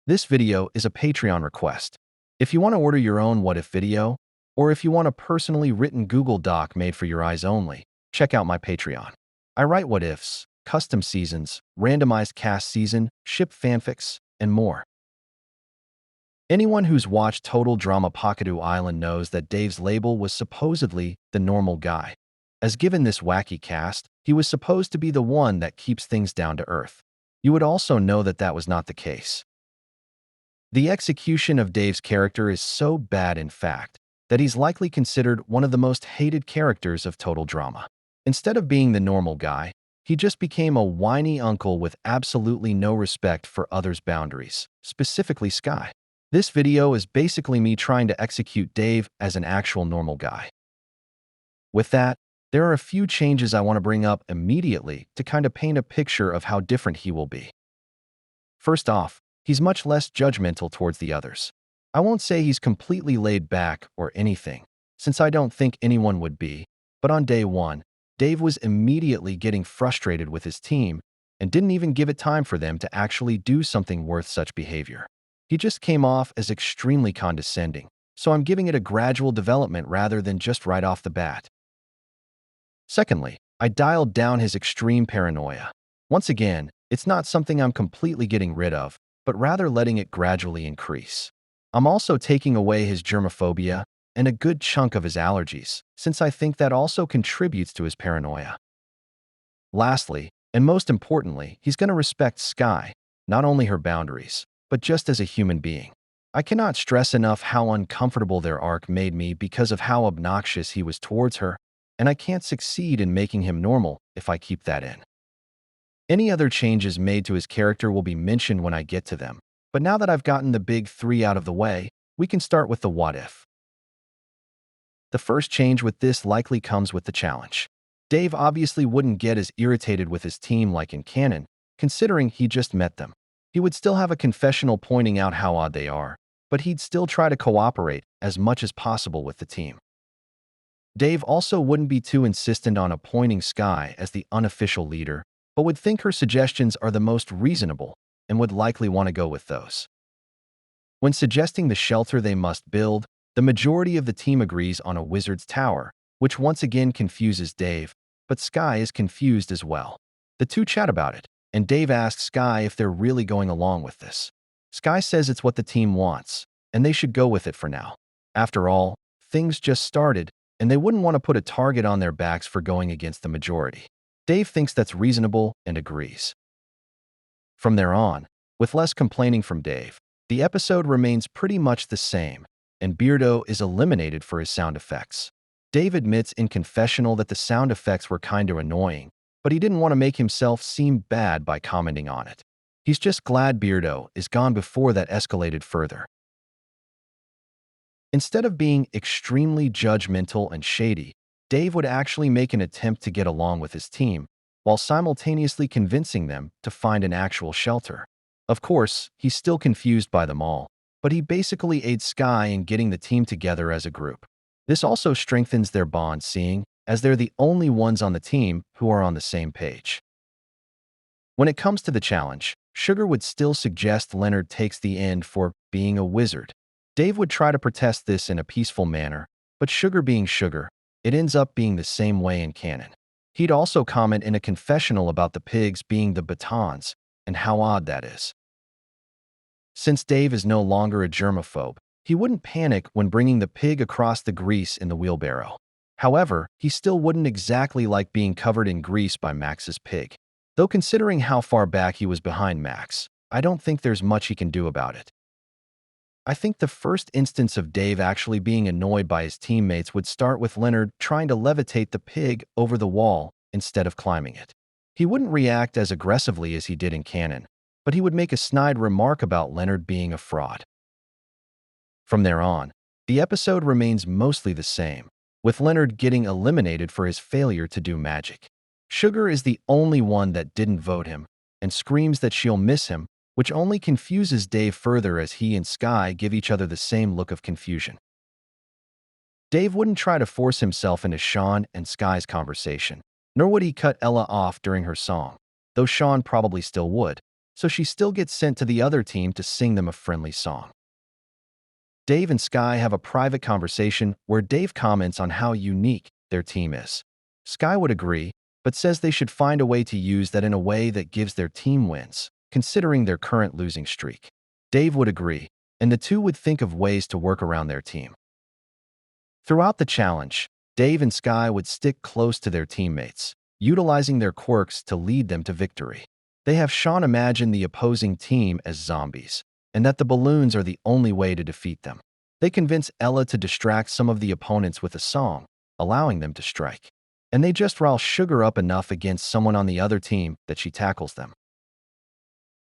This video is a Patreon request. If you want to order your own What If video, or if you want a personally written Google Doc made for your eyes only, check out my Patreon. I write what ifs, custom seasons, randomized cast season, ship fanfics, and more. Anyone who's watched Total Drama Pockadoo Island knows that Dave's label was supposedly the normal guy. As given this wacky cast, he was supposed to be the one that keeps things down to earth. You would also know that that was not the case. The execution of Dave's character is so bad, in fact, that he's likely considered one of the most hated characters of Total Drama. Instead of being the normal guy, he just became a whiny uncle with absolutely no respect for others' boundaries, specifically Sky. This video is basically me trying to execute Dave as an actual normal guy. With that, there are a few changes I want to bring up immediately to kind of paint a picture of how different he will be. First off, he's much less judgmental towards the others. I won't say he's completely laid back or anything, since I don't think anyone would be, but on day one, Dave was immediately getting frustrated with his team and didn't even give it time for them to actually do something worth such behavior. He just came off as extremely condescending, so I'm giving it a gradual development rather than just right off the bat. Secondly, I dialed down his extreme paranoia. Once again, it's not something I'm completely getting rid of, but rather letting it gradually increase. I'm also taking away his germophobia and a good chunk of his allergies, since I think that also contributes to his paranoia. Lastly, and most importantly, he's going to respect Sky, not only her boundaries, but just as a human being. I cannot stress enough how uncomfortable their arc made me because of how obnoxious he was towards her, and I can't succeed in making him normal if I keep that in. Any other changes made to his character will be mentioned when I get to them, but now that I've gotten the big three out of the way, we can start with the what if. The first change with this likely comes with the challenge. Dave obviously wouldn't get as irritated with his team like in canon, considering he just met them. He would still have a confessional pointing out how odd they are, but he'd still try to cooperate as much as possible with the team. Dave also wouldn't be too insistent on appointing Sky as the unofficial leader, but would think her suggestions are the most reasonable and would likely want to go with those. When suggesting the shelter they must build, the majority of the team agrees on a wizard's tower, which once again confuses Dave, but Sky is confused as well. The two chat about it, and Dave asks Sky if they're really going along with this. Sky says it's what the team wants, and they should go with it for now. After all, things just started, and they wouldn't want to put a target on their backs for going against the majority. Dave thinks that's reasonable and agrees. From there on, with less complaining from Dave, the episode remains pretty much the same, and Beardo is eliminated for his sound effects. Dave admits in confessional that the sound effects were kinda annoying, but he didn't want to make himself seem bad by commenting on it. He's just glad Beardo is gone before that escalated further. Instead of being extremely judgmental and shady, Dave would actually make an attempt to get along with his team, while simultaneously convincing them to find an actual shelter. Of course, he's still confused by them all, but he basically aids Sky in getting the team together as a group. This also strengthens their bond, seeing as they're the only ones on the team who are on the same page. When it comes to the challenge, Sugar would still suggest Leonard takes the end for being a wizard. Dave would try to protest this in a peaceful manner, but Sugar being Sugar, it ends up being the same way in canon. He'd also comment in a confessional about the pigs being the batons, and how odd that is. Since Dave is no longer a germaphobe, he wouldn't panic when bringing the pig across the grease in the wheelbarrow. However, he still wouldn't exactly like being covered in grease by Max's pig. Though considering how far back he was behind Max, I don't think there's much he can do about it. I think the first instance of Dave actually being annoyed by his teammates would start with Leonard trying to levitate the pig over the wall instead of climbing it. He wouldn't react as aggressively as he did in canon, but he would make a snide remark about Leonard being a fraud. From there on, the episode remains mostly the same, with Leonard getting eliminated for his failure to do magic. Sugar is the only one that didn't vote him, and screams that she'll miss him, which only confuses Dave further as he and Sky give each other the same look of confusion. Dave wouldn't try to force himself into Sean and Sky's conversation, nor would he cut Ella off during her song, though Sean probably still would, so she still gets sent to the other team to sing them a friendly song. Dave and Sky have a private conversation where Dave comments on how unique their team is. Sky would agree, but says they should find a way to use that in a way that gives their team wins, considering their current losing streak. Dave would agree, and the two would think of ways to work around their team. Throughout the challenge, Dave and Sky would stick close to their teammates, utilizing their quirks to lead them to victory. They have Sean imagine the opposing team as zombies, and that the balloons are the only way to defeat them. They convince Ella to distract some of the opponents with a song, allowing them to strike. And they just rile Sugar up enough against someone on the other team that she tackles them.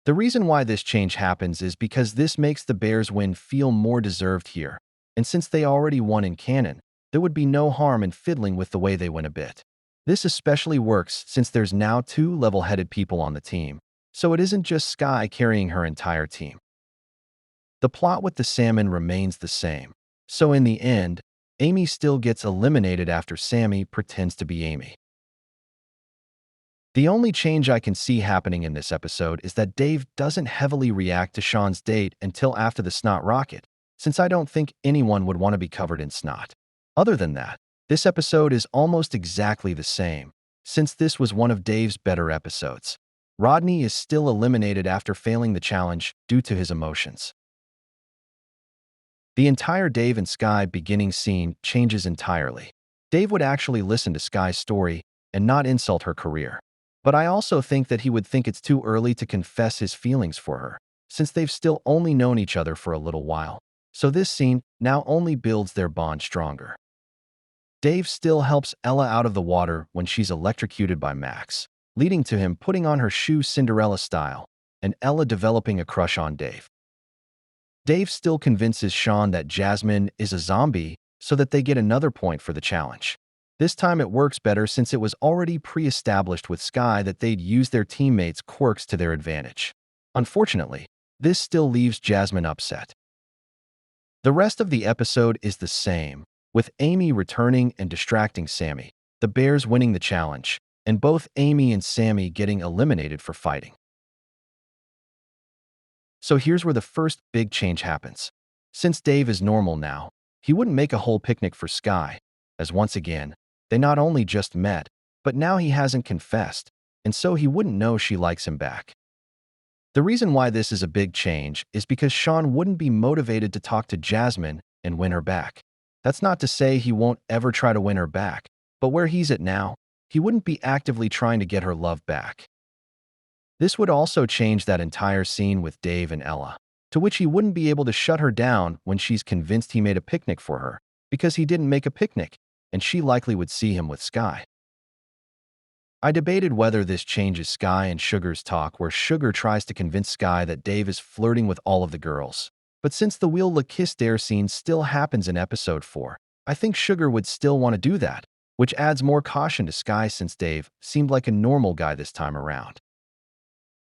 The reason why this change happens is because this makes the Bears' win feel more deserved here, and since they already won in canon, there would be no harm in fiddling with the way they win a bit. This especially works since there's now two level-headed people on the team, so it isn't just Sky carrying her entire team. The plot with the salmon remains the same, so in the end, Amy still gets eliminated after Sammy pretends to be Amy. The only change I can see happening in this episode is that Dave doesn't heavily react to Sean's date until after the snot rocket, since I don't think anyone would want to be covered in snot. Other than that, this episode is almost exactly the same, since this was one of Dave's better episodes. Rodney is still eliminated after failing the challenge due to his emotions. The entire Dave and Sky beginning scene changes entirely. Dave would actually listen to Sky's story and not insult her career. But I also think that he would think it's too early to confess his feelings for her, since they've still only known each other for a little while. So this scene now only builds their bond stronger. Dave still helps Ella out of the water when she's electrocuted by Max, leading to him putting on her shoes Cinderella style, and Ella developing a crush on Dave. Dave still convinces Sean that Jasmine is a zombie so that they get another point for the challenge. This time it works better since it was already pre-established with Sky that they'd use their teammates' quirks to their advantage. Unfortunately, this still leaves Jasmine upset. The rest of the episode is the same, with Amy returning and distracting Sammy, the Bears winning the challenge, and both Amy and Sammy getting eliminated for fighting. So here's where the first big change happens. Since Dave is normal now, he wouldn't make a whole picnic for Sky, as once again, they not only just met, but now he hasn't confessed, and so he wouldn't know she likes him back. The reason why this is a big change is because Sean wouldn't be motivated to talk to Jasmine and win her back. That's not to say he won't ever try to win her back, but where he's at now, he wouldn't be actively trying to get her love back. This would also change that entire scene with Dave and Ella, to which he wouldn't be able to shut her down when she's convinced he made a picnic for her, because he didn't make a picnic, and she likely would see him with Sky. I debated whether this changes Sky and Sugar's talk where Sugar tries to convince Sky that Dave is flirting with all of the girls. But since the Will La Kiss Dare scene still happens in episode 4, I think Sugar would still want to do that, which adds more caution to Sky since Dave seemed like a normal guy this time around.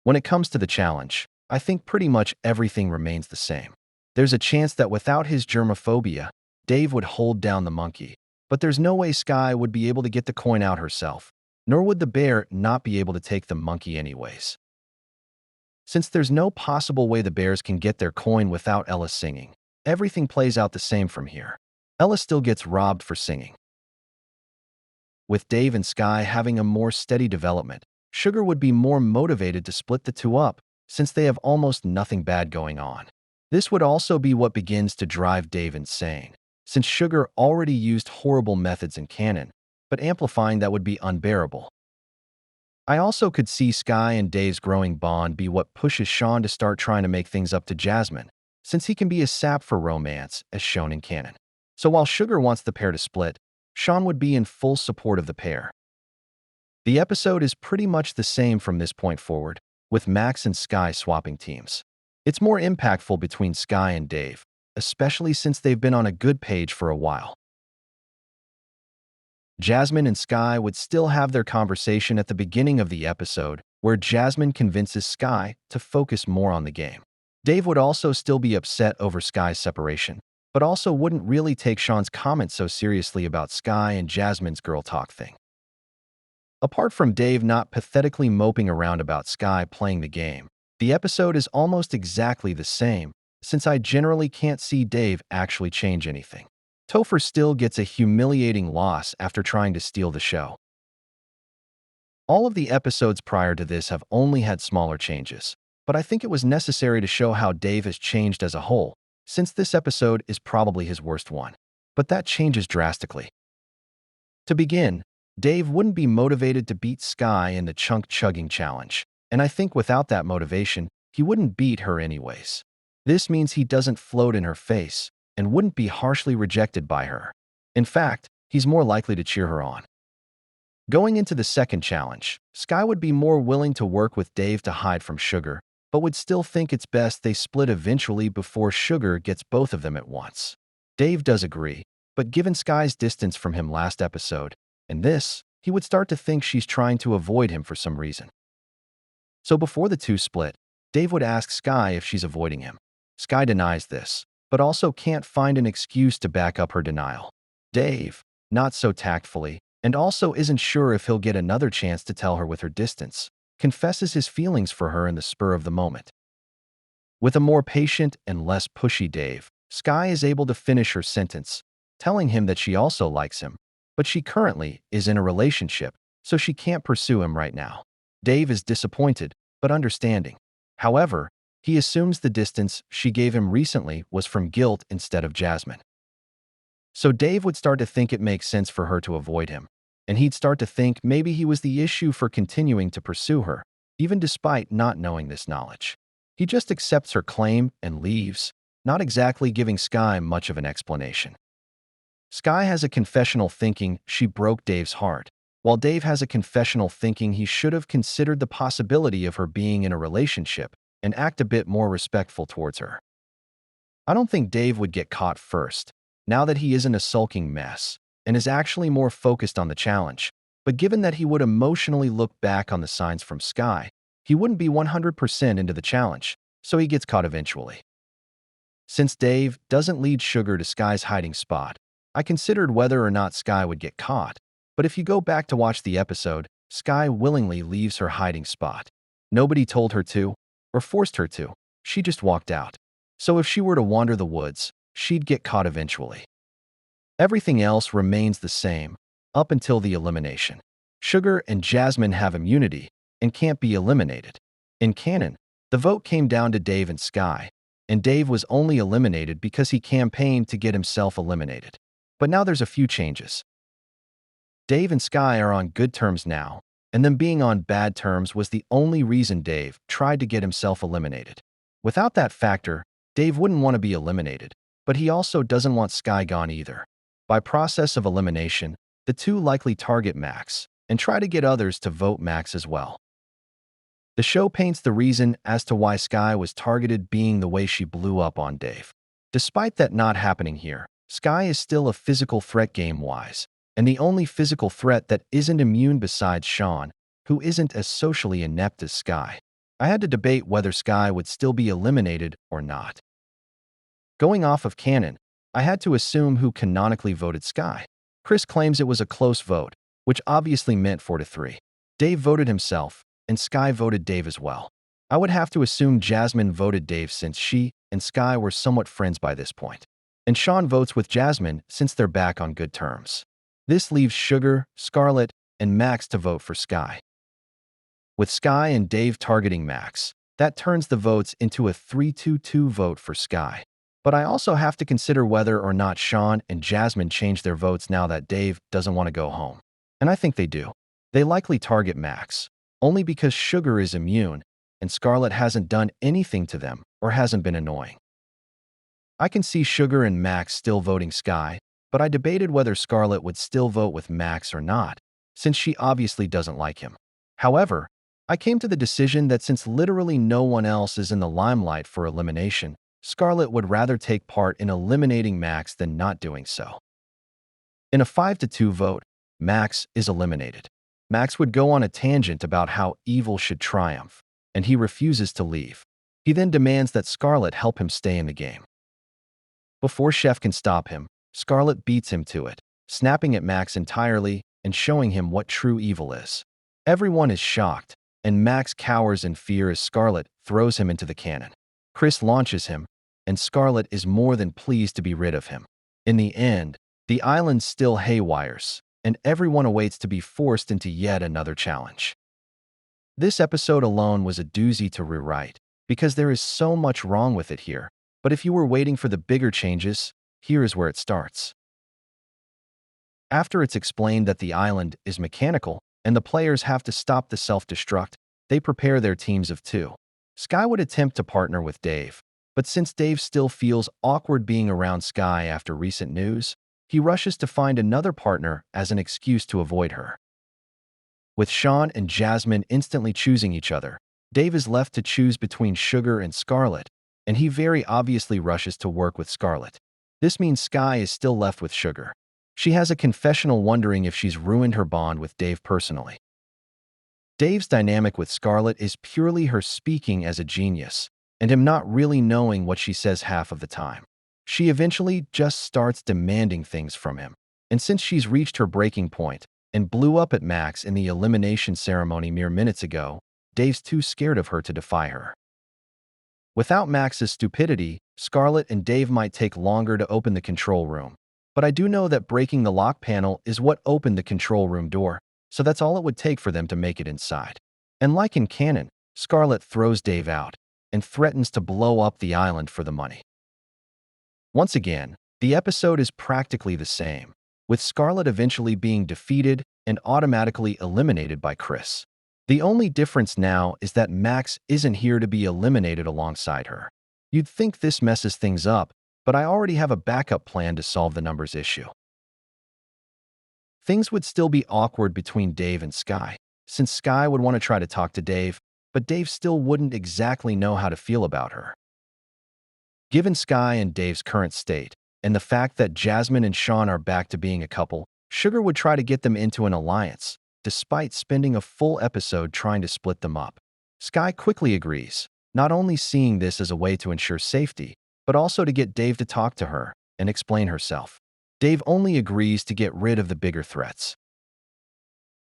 When it comes to the challenge, I think pretty much everything remains the same. There's a chance that without his germophobia, Dave would hold down the monkey, but there's no way Sky would be able to get the coin out herself, nor would the bear not be able to take the monkey anyways. Since there's no possible way the Bears can get their coin without Ella singing, everything plays out the same from here. Ella still gets robbed for singing. With Dave and Sky having a more steady development, Sugar would be more motivated to split the two up, since they have almost nothing bad going on. This would also be what begins to drive Dave insane, since Sugar already used horrible methods in canon, but amplifying that would be unbearable. I also could see Sky and Dave's growing bond be what pushes Sean to start trying to make things up to Jasmine, since he can be a sap for romance, as shown in canon. So while Sugar wants the pair to split, Sean would be in full support of the pair. The episode is pretty much the same from this point forward, with Max and Sky swapping teams. It's more impactful between Sky and Dave, especially since they've been on a good page for a while. Jasmine and Sky would still have their conversation at the beginning of the episode, where Jasmine convinces Sky to focus more on the game. Dave would also still be upset over Sky's separation, but also wouldn't really take Sean's comments so seriously about Sky and Jasmine's girl talk thing. Apart from Dave not pathetically moping around about Sky playing the game, The episode is almost exactly the same, since I generally can't see Dave actually change anything. Topher still gets a humiliating loss after trying to steal the show. All of the episodes prior to this have only had smaller changes, but I think it was necessary to show how Dave has changed as a whole, since this episode is probably his worst one. But that changes drastically. To begin, Dave wouldn't be motivated to beat Sky in the chunk chugging challenge, and I think without that motivation, he wouldn't beat her anyways. This means he doesn't float in her face and wouldn't be harshly rejected by her. In fact, he's more likely to cheer her on. Going into the second challenge, Sky would be more willing to work with Dave to hide from Sugar, but would still think it's best they split eventually before Sugar gets both of them at once. Dave does agree, but given Sky's distance from him last episode, and this, he would start to think she's trying to avoid him for some reason. So before the two split, Dave would ask Sky if she's avoiding him. Sky denies this, but also can't find an excuse to back up her denial. Dave, not so tactfully, and also isn't sure if he'll get another chance to tell her with her distance, confesses his feelings for her in the spur of the moment. With a more patient and less pushy Dave, Sky is able to finish her sentence, telling him that she also likes him, but she currently is in a relationship, so she can't pursue him right now. Dave is disappointed, but understanding. However, he assumes the distance she gave him recently was from guilt instead of Jasmine. So Dave would start to think it makes sense for her to avoid him, and he'd start to think maybe he was the issue for continuing to pursue her, even despite not knowing this knowledge. He just accepts her claim and leaves, not exactly giving Sky much of an explanation. Sky has a confessional thinking she broke Dave's heart, while Dave has a confessional thinking he should have considered the possibility of her being in a relationship and act a bit more respectful towards her. I don't think Dave would get caught first, now that he isn't a sulking mess, and is actually more focused on the challenge, but given that he would emotionally look back on the signs from Sky, he wouldn't be 100% into the challenge, so he gets caught eventually. Since Dave doesn't lead Sugar to Sky's hiding spot, I considered whether or not Sky would get caught, but if you go back to watch the episode, Sky willingly leaves her hiding spot. Nobody told her to, or forced her to. She just walked out. So if she were to wander the woods, she'd get caught eventually. Everything else remains the same, up until the elimination. Sugar and Jasmine have immunity and can't be eliminated. In canon, the vote came down to Dave and Sky, and Dave was only eliminated because he campaigned to get himself eliminated. But now there's a few changes. Dave and Sky are on good terms now, and them being on bad terms was the only reason Dave tried to get himself eliminated. Without that factor, Dave wouldn't want to be eliminated, but he also doesn't want Sky gone either. By process of elimination, the two likely target Max and try to get others to vote Max as well. The show paints the reason as to why Sky was targeted being the way she blew up on Dave. Despite that not happening here, Sky is still a physical threat game-wise, and the only physical threat that isn't immune besides Sean, who isn't as socially inept as Sky. I had to debate whether Sky would still be eliminated or not. Going off of canon, I had to assume who canonically voted Sky. Chris claims it was a close vote, which obviously meant 4-3. Dave voted himself, and Sky voted Dave as well. I would have to assume Jasmine voted Dave since she and Sky were somewhat friends by this point. And Sean votes with Jasmine since they're back on good terms. This leaves Sugar, Scarlett, and Max to vote for Sky. With Sky and Dave targeting Max, that turns the votes into a 3-2-2 vote for Sky. But I also have to consider whether or not Sean and Jasmine change their votes now that Dave doesn't want to go home. And I think they do. They likely target Max, only because Sugar is immune, and Scarlett hasn't done anything to them or hasn't been annoying. I can see Sugar and Max still voting Sky, but I debated whether Scarlett would still vote with Max or not, since she obviously doesn't like him. However, I came to the decision that since literally no one else is in the limelight for elimination, Scarlett would rather take part in eliminating Max than not doing so. In a 5-2 vote, Max is eliminated. Max would go on a tangent about how evil should triumph, and he refuses to leave. He then demands that Scarlett help him stay in the game. Before Chef can stop him, Scarlett beats him to it, snapping at Max entirely and showing him what true evil is. Everyone is shocked, and Max cowers in fear as Scarlett throws him into the cannon. Chris launches him, and Scarlett is more than pleased to be rid of him. In the end, the island still haywires, and everyone awaits to be forced into yet another challenge. This episode alone was a doozy to rewrite, because there is so much wrong with it here, but if you were waiting for the bigger changes, here is where it starts. After it's explained that the island is mechanical and the players have to stop the self-destruct, they prepare their teams of two. Skye would attempt to partner with Dave, but since Dave still feels awkward being around Skye after recent news, he rushes to find another partner as an excuse to avoid her. With Sean and Jasmine instantly choosing each other, Dave is left to choose between Sugar and Scarlett, and he very obviously rushes to work with Scarlett. This means Skye is still left with Sugar. She has a confessional wondering if she's ruined her bond with Dave personally. Dave's dynamic with Scarlett is purely her speaking as a genius, and him not really knowing what she says half of the time. She eventually just starts demanding things from him, and since she's reached her breaking point and blew up at Max in the elimination ceremony mere minutes ago, Dave's too scared of her to defy her. Without Max's stupidity, Scarlett and Dave might take longer to open the control room, but I do know that breaking the lock panel is what opened the control room door, so that's all it would take for them to make it inside. And like in canon, Scarlett throws Dave out and threatens to blow up the island for the money. Once again, the episode is practically the same, with Scarlett eventually being defeated and automatically eliminated by Chris. The only difference now is that Max isn't here to be eliminated alongside her. You'd think this messes things up, but I already have a backup plan to solve the numbers issue. Things would still be awkward between Dave and Skye, since Skye would want to try to talk to Dave, but Dave still wouldn't exactly know how to feel about her. Given Skye and Dave's current state, and the fact that Jasmine and Sean are back to being a couple, Sugar would try to get them into an alliance, despite spending a full episode trying to split them up. Skye quickly agrees, not only seeing this as a way to ensure safety, but also to get Dave to talk to her and explain herself. Dave only agrees to get rid of the bigger threats.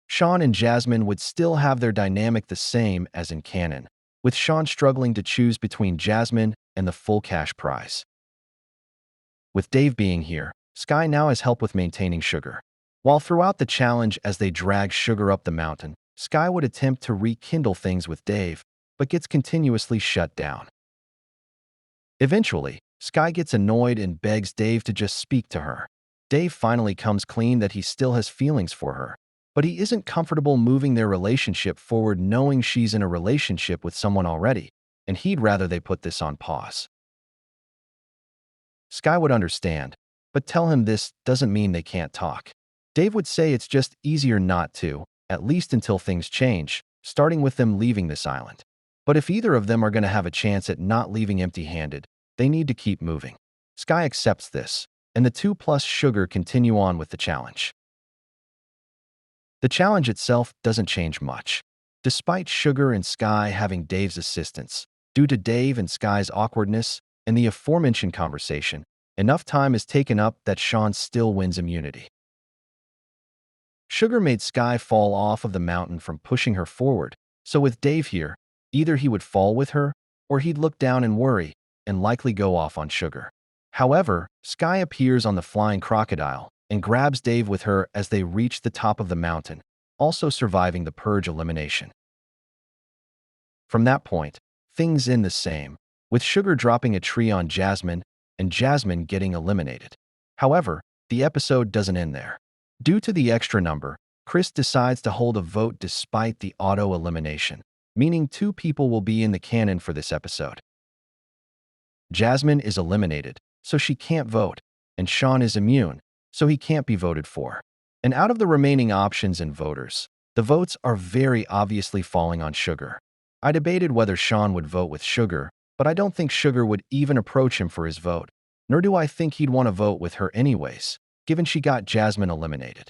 Sean and Jasmine would still have their dynamic the same as in canon, with Sean struggling to choose between Jasmine and the full cash prize. With Dave being here, Skye now has help with maintaining Sugar. While throughout the challenge as they drag Sugar up the mountain, Skye would attempt to rekindle things with Dave, but gets continuously shut down. Eventually, Skye gets annoyed and begs Dave to just speak to her. Dave finally comes clean that he still has feelings for her, but he isn't comfortable moving their relationship forward knowing she's in a relationship with someone already, and he'd rather they put this on pause. Skye would understand, but tell him this doesn't mean they can't talk. Dave would say it's just easier not to, at least until things change, starting with them leaving this island. But if either of them are going to have a chance at not leaving empty-handed, they need to keep moving. Skye accepts this, and the two plus Sugar continue on with the challenge. The challenge itself doesn't change much. Despite Sugar and Skye having Dave's assistance, due to Dave and Skye's awkwardness and the aforementioned conversation, enough time is taken up that Sean still wins immunity. Sugar made Skye fall off of the mountain from pushing her forward, so with Dave here, either he would fall with her, or he'd look down and worry, and likely go off on Sugar. However, Skye appears on the flying crocodile and grabs Dave with her as they reach the top of the mountain, also surviving the purge elimination. From that point, things end the same, with Sugar dropping a tree on Jasmine and Jasmine getting eliminated. However, the episode doesn't end there. Due to the extra number, Chris decides to hold a vote despite the auto-elimination, meaning two people will be in the canon for this episode. Jasmine is eliminated, so she can't vote, and Sean is immune, so he can't be voted for. And out of the remaining options and voters, the votes are very obviously falling on Sugar. I debated whether Sean would vote with Sugar, but I don't think Sugar would even approach him for his vote, nor do I think he'd want to vote with her anyways, given she got Jasmine eliminated.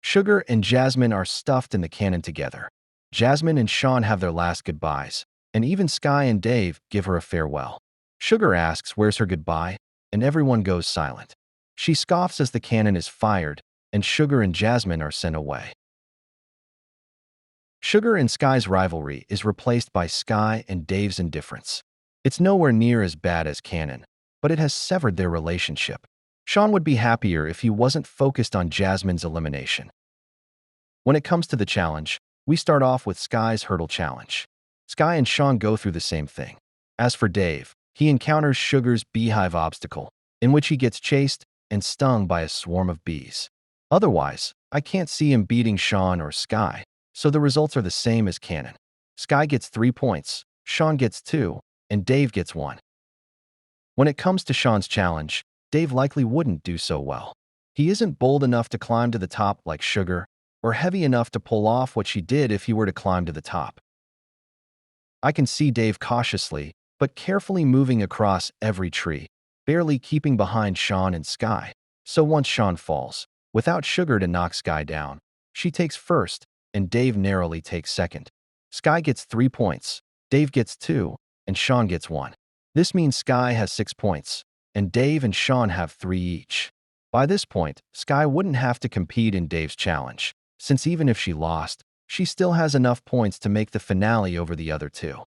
Sugar and Jasmine are stuffed in the canon together. Jasmine and Sean have their last goodbyes, and even Skye and Dave give her a farewell. Sugar asks where's her goodbye, and everyone goes silent. She scoffs as the cannon is fired, and Sugar and Jasmine are sent away. Sugar and Sky's rivalry is replaced by Sky and Dave's indifference. It's nowhere near as bad as Canon, but it has severed their relationship. Sean would be happier if he wasn't focused on Jasmine's elimination. When it comes to the challenge, we start off with Sky's hurdle challenge. Sky and Sean go through the same thing. As for Dave, he encounters Sugar's beehive obstacle, in which he gets chased and stung by a swarm of bees. Otherwise, I can't see him beating Sean or Sky, so the results are the same as Canon. Sky gets 3 points, Sean gets 2, and Dave gets 1. When it comes to Sean's challenge, Dave likely wouldn't do so well. He isn't bold enough to climb to the top like Sugar, or heavy enough to pull off what she did if he were to climb to the top. I can see Dave cautiously, but carefully moving across every tree, barely keeping behind Sean and Sky. So once Sean falls, without Sugar to knock Sky down, she takes first, and Dave narrowly takes second. Sky gets 3 points, Dave gets 2, and Sean gets 1. This means Sky has 6 points, and Dave and Sean have 3 each. By this point, Sky wouldn't have to compete in Dave's challenge, since even if she lost, she still has enough points to make the finale over the other two.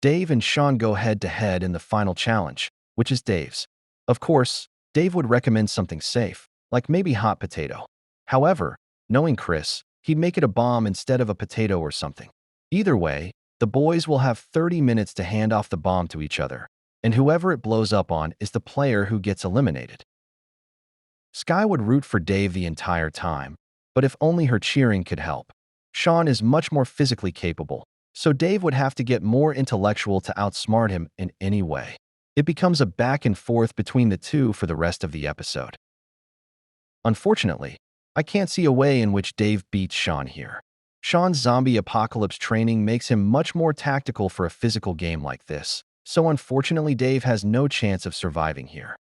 Dave and Sean go head-to-head in the final challenge, which is Dave's. Of course, Dave would recommend something safe, like maybe hot potato. However, knowing Chris, he'd make it a bomb instead of a potato or something. Either way, the boys will have 30 minutes to hand off the bomb to each other, and whoever it blows up on is the player who gets eliminated. Sky would root for Dave the entire time, but if only her cheering could help. Sean is much more physically capable, so Dave would have to get more intellectual to outsmart him in any way. It becomes a back and forth between the two for the rest of the episode. Unfortunately, I can't see a way in which Dave beats Sean here. Sean's zombie apocalypse training makes him much more tactical for a physical game like this, so unfortunately Dave has no chance of surviving here.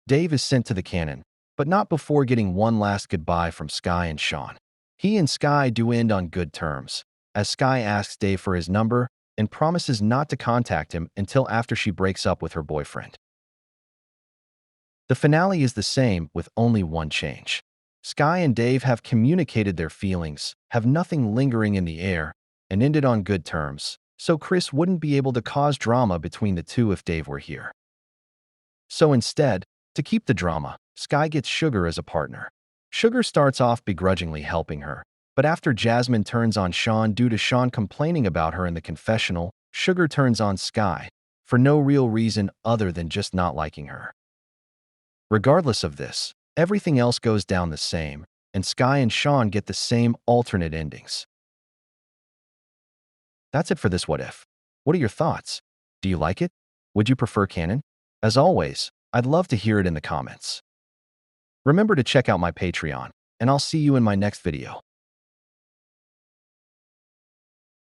Dave is sent to the cannon, but not before getting one last goodbye from Sky and Sean. He and Sky do end on good terms, as Sky asks Dave for his number and promises not to contact him until after she breaks up with her boyfriend. The finale is the same with only one change. Sky and Dave have communicated their feelings, have nothing lingering in the air, and ended on good terms, so Chris wouldn't be able to cause drama between the two if Dave were here. So instead, to keep the drama, Sky gets Sugar as a partner. Sugar starts off begrudgingly helping her, but after Jasmine turns on Sean due to Sean complaining about her in the confessional, Sugar turns on Sky, for no real reason other than just not liking her. Regardless of this, everything else goes down the same, and Sky and Sean get the same alternate endings. That's it for this What If. What are your thoughts? Do you like it? Would you prefer canon? As always, I'd love to hear it in the comments. Remember to check out my Patreon, and I'll see you in my next video.